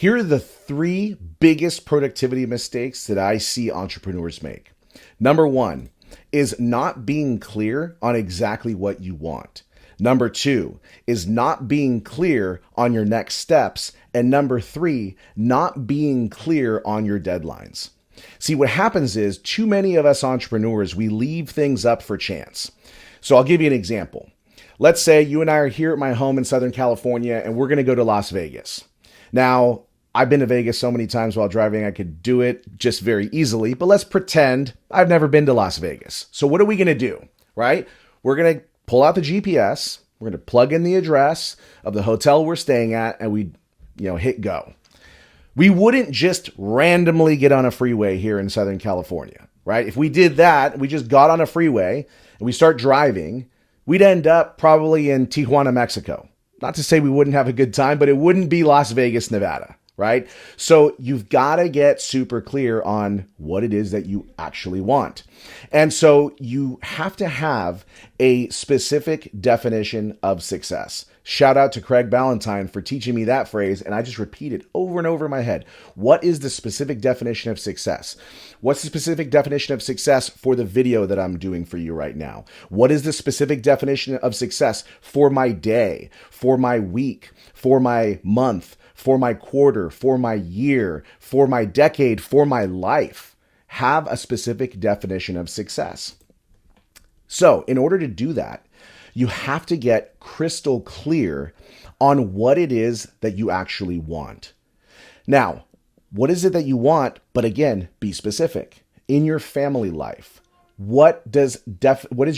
Here are the three biggest productivity mistakes that I see entrepreneurs make. Number one is not being clear on exactly what you want. Number two is not being clear on your next steps. And number three, not being clear on your deadlines. See, what happens is too many of us entrepreneurs, we leave things up for chance. So I'll give you an example. Let's say you and I are here at my home in Southern California and we're going to go to Las Vegas. Now, I've been to Vegas so many times while driving, I could do it just very easily, but let's pretend I've never been to Las Vegas. So what are we going to do, right? We're going to pull out the GPS, we're going to plug in the address of the hotel we're staying at, and we, hit go. We wouldn't just randomly get on a freeway here in Southern California, right? If we did that, we just got on a freeway and we start driving, we'd end up probably in Tijuana, Mexico. Not to say we wouldn't have a good time, but it wouldn't be Las Vegas, Nevada. Right? So you've got to get super clear on what it is that you actually want. And so you have to have a specific definition of success. Shout out to Craig Ballantyne for teaching me that phrase. And I just repeat it over and over in my head. What is the specific definition of success? What's the specific definition of success for the video that I'm doing for you right now? What is the specific definition of success for my day, for my week, for my month, for my quarter, for my year, for my decade, for my life? Have a specific definition of success. So in order to do that, you have to get crystal clear on what it is that you actually want. Now, what is it that you want? But again, be specific. In your family life, what is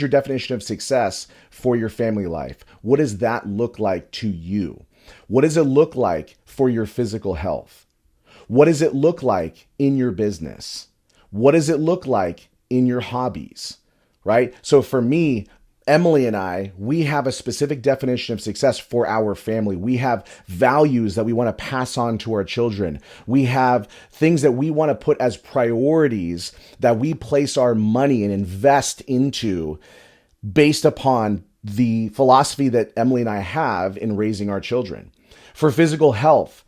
your definition of success for your family life? What does that look like to you? What does it look like for your physical health? What does it look like in your business? What does it look like in your hobbies, right? So for me, Emily and I, we have a specific definition of success for our family. We have values that we want to pass on to our children. We have things that we want to put as priorities that we place our money and invest into based upon the philosophy that Emily and I have in raising our children. For physical health,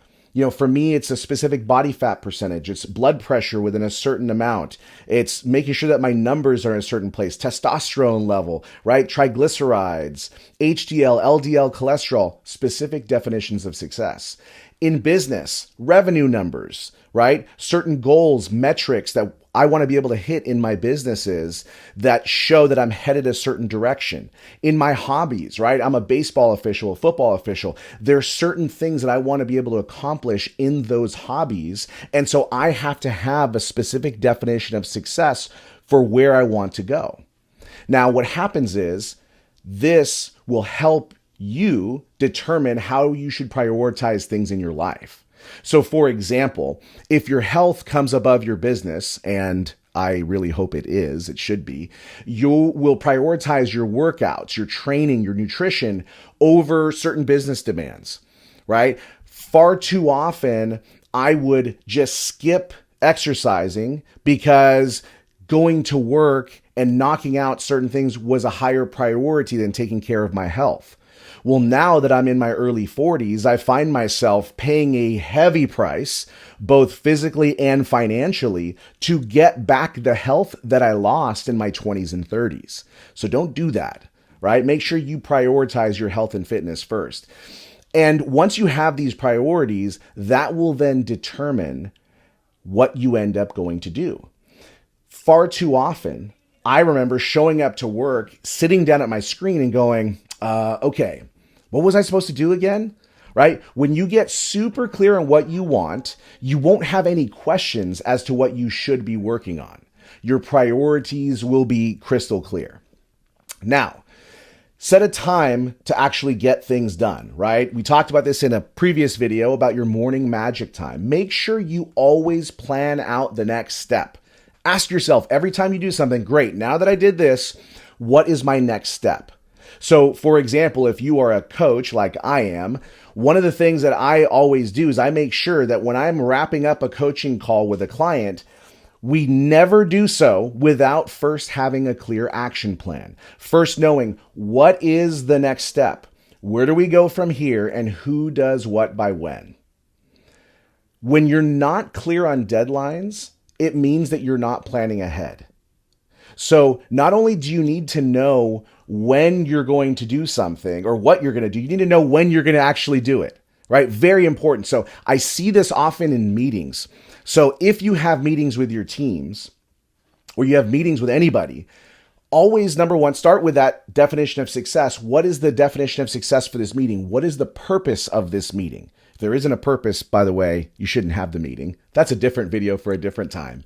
for me, it's a specific body fat percentage. It's blood pressure within a certain amount. It's making sure that my numbers are in a certain place, testosterone level, right? Triglycerides, HDL, LDL cholesterol, specific definitions of success. In business, revenue numbers, right? Certain goals, metrics that I want to be able to hit in my businesses that show that I'm headed a certain direction. In my hobbies, right? I'm a baseball official, a football official. There are certain things that I want to be able to accomplish in those hobbies. And so I have to have a specific definition of success for where I want to go. Now, what happens is this will help you determine how you should prioritize things in your life. So for example, if your health comes above your business, and I really hope it should be, you will prioritize your workouts, your training, your nutrition over certain business demands, right? Far too often, I would just skip exercising because going to work and knocking out certain things was a higher priority than taking care of my health. Well, now that I'm in my early 40s, I find myself paying a heavy price, both physically and financially, to get back the health that I lost in my 20s and 30s. So don't do that, right? Make sure you prioritize your health and fitness first. And once you have these priorities, that will then determine what you end up going to do. Far too often, I remember showing up to work, sitting down at my screen and going, okay, what was I supposed to do again? Right? When you get super clear on what you want, you won't have any questions as to what you should be working on. Your priorities will be crystal clear. Now, set a time to actually get things done, right? We talked about this in a previous video about your morning magic time. Make sure you always plan out the next step. Ask yourself every time you do something, great, now that I did this, what is my next step? So for example, if you are a coach like I am, one of the things that I always do is I make sure that when I'm wrapping up a coaching call with a client, we never do so without first having a clear action plan. First knowing what is the next step, where do we go from here, and who does what by when. When you're not clear on deadlines, it means that you're not planning ahead. So not only do you need to know when you're going to do something or what you're going to do, you need to know when you're going to actually do it, right? Very important. So I see this often in meetings. So if you have meetings with your teams or you have meetings with anybody, always, number one, start with that definition of success. What is the definition of success for this meeting? What is the purpose of this meeting? If there isn't a purpose, by the way, you shouldn't have the meeting. That's a different video for a different time.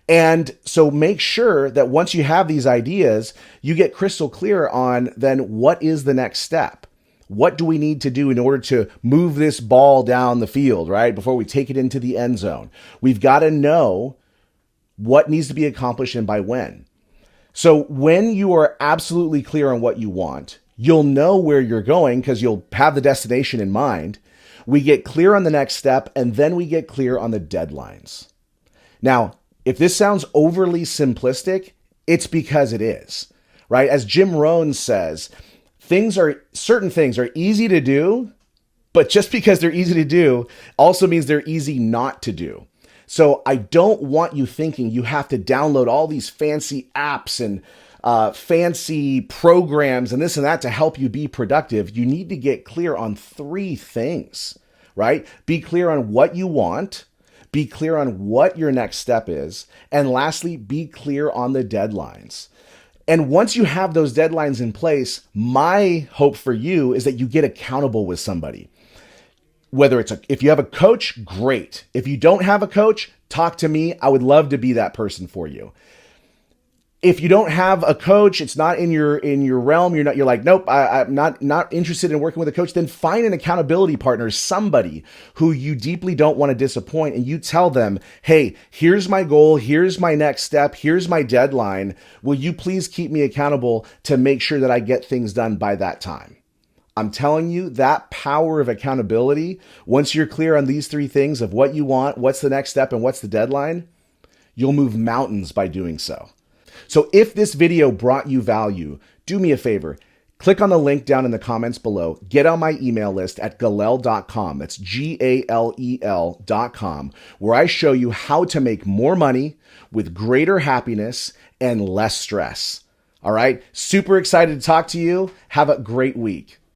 And so make sure that once you have these ideas, you get crystal clear on then what is the next step? What do we need to do in order to move this ball down the field, right? Before we take it into the end zone. We've got to know what needs to be accomplished and by when. So when you are absolutely clear on what you want, you'll know where you're going because you'll have the destination in mind. We get clear on the next step, and then we get clear on the deadlines. Now, if this sounds overly simplistic, it's because it is, right? As Jim Rohn says, certain things are easy to do, but just because they're easy to do also means they're easy not to do. So I don't want you thinking you have to download all these fancy apps and fancy programs and this and that to help you be productive. You need to get clear on 3 things, right? Be clear on what you want. Be clear on what your next step is. And lastly, be clear on the deadlines. And once you have those deadlines in place, my hope for you is that you get accountable with somebody. Whether if you have a coach, great. If you don't have a coach, talk to me. I would love to be that person for you. If you don't have a coach, it's not in your realm. You're like, nope, I'm not interested in working with a coach. Then find an accountability partner, somebody who you deeply don't want to disappoint. And you tell them, hey, here's my goal. Here's my next step. Here's my deadline. Will you please keep me accountable to make sure that I get things done by that time? I'm telling you that power of accountability, once you're clear on these 3 things of what you want, what's the next step, and what's the deadline, you'll move mountains by doing so. So if this video brought you value, do me a favor. Click on the link down in the comments below. Get on my email list at Galel.com. That's Galel.com, where I show you how to make more money with greater happiness and less stress. All right? Super excited to talk to you. Have a great week.